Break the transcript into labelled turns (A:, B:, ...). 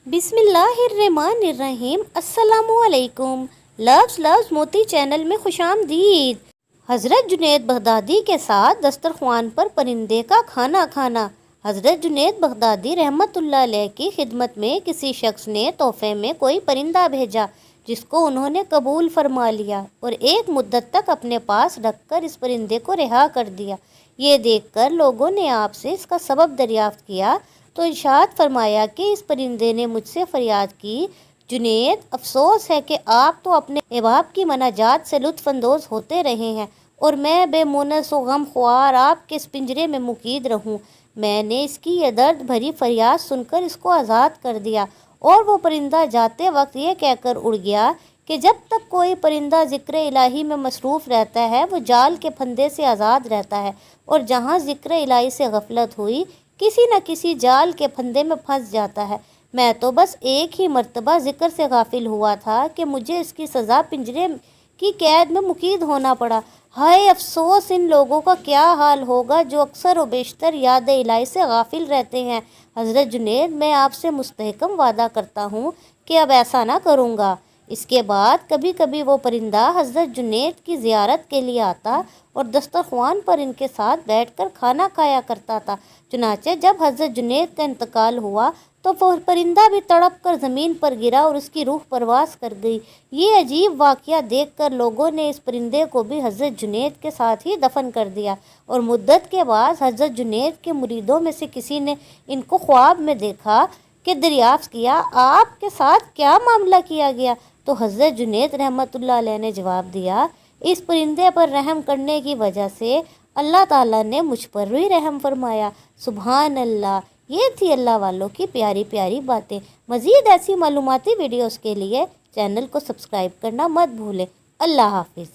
A: بسم اللہ الرحمن الرحیم۔ السلام علیکم۔ لفظ موتی چینل میں خوش آمدید۔ حضرت جنید بغدادی کے ساتھ دسترخوان پر پرندے کا کھانا کھانا۔ حضرت جنید بغدادی رحمۃ اللہ علیہ کی خدمت میں کسی شخص نے تحفے میں کوئی پرندہ بھیجا جس کو انہوں نے قبول فرما لیا اور ایک مدت تک اپنے پاس رکھ کر اس پرندے کو رہا کر دیا۔ یہ دیکھ کر لوگوں نے آپ سے اس کا سبب دریافت کیا تو ارشاد فرمایا کہ اس پرندے نے مجھ سے فریاد کی، جنید افسوس ہے کہ آپ تو اپنے احباب کی مناجات سے لطف اندوز ہوتے رہے ہیں اور میں بے مونس و غم خوار آپ کے اس پنجرے میں مقید رہوں۔ میں نے اس کی یہ درد بھری فریاد سن کر اس کو آزاد کر دیا اور وہ پرندہ جاتے وقت یہ کہہ کر اڑ گیا کہ جب تک کوئی پرندہ ذکر الہی میں مصروف رہتا ہے وہ جال کے پھندے سے آزاد رہتا ہے، اور جہاں ذکر الہی سے غفلت ہوئی کسی نہ کسی جال کے پھندے میں پھنس جاتا ہے۔ میں تو بس ایک ہی مرتبہ ذکر سے غافل ہوا تھا کہ مجھے اس کی سزا پنجرے کی قید میں مقید ہونا پڑا۔ ہائے افسوس ان لوگوں کا کیا حال ہوگا جو اکثر و بیشتر یاد الہی سے غافل رہتے ہیں۔ حضرت جنید، میں آپ سے مستحکم وعدہ کرتا ہوں کہ اب ایسا نہ کروں گا۔ اس کے بعد کبھی کبھی وہ پرندہ حضرت جنید کی زیارت کے لیے آتا اور دسترخوان پر ان کے ساتھ بیٹھ کر کھانا کھایا کرتا تھا۔ چنانچہ جب حضرت جنید کا انتقال ہوا تو وہ پرندہ بھی تڑپ کر زمین پر گرا اور اس کی روح پرواز کر گئی۔ یہ عجیب واقعہ دیکھ کر لوگوں نے اس پرندے کو بھی حضرت جنید کے ساتھ ہی دفن کر دیا، اور مدت کے بعد حضرت جنید کے مریدوں میں سے کسی نے ان کو خواب میں دیکھا کہ دریافت کیا، آپ کے ساتھ کیا معاملہ کیا گیا؟ تو حضرت جنید رحمۃ اللہ علیہ نے جواب دیا، اس پرندے پر رحم کرنے کی وجہ سے اللہ تعالیٰ نے مجھ پر بھی رحم فرمایا۔ سبحان اللہ۔ یہ تھی اللہ والوں کی پیاری پیاری باتیں۔ مزید ایسی معلوماتی ویڈیوز کے لیے چینل کو سبسکرائب کرنا مت بھولیں۔ اللہ حافظ۔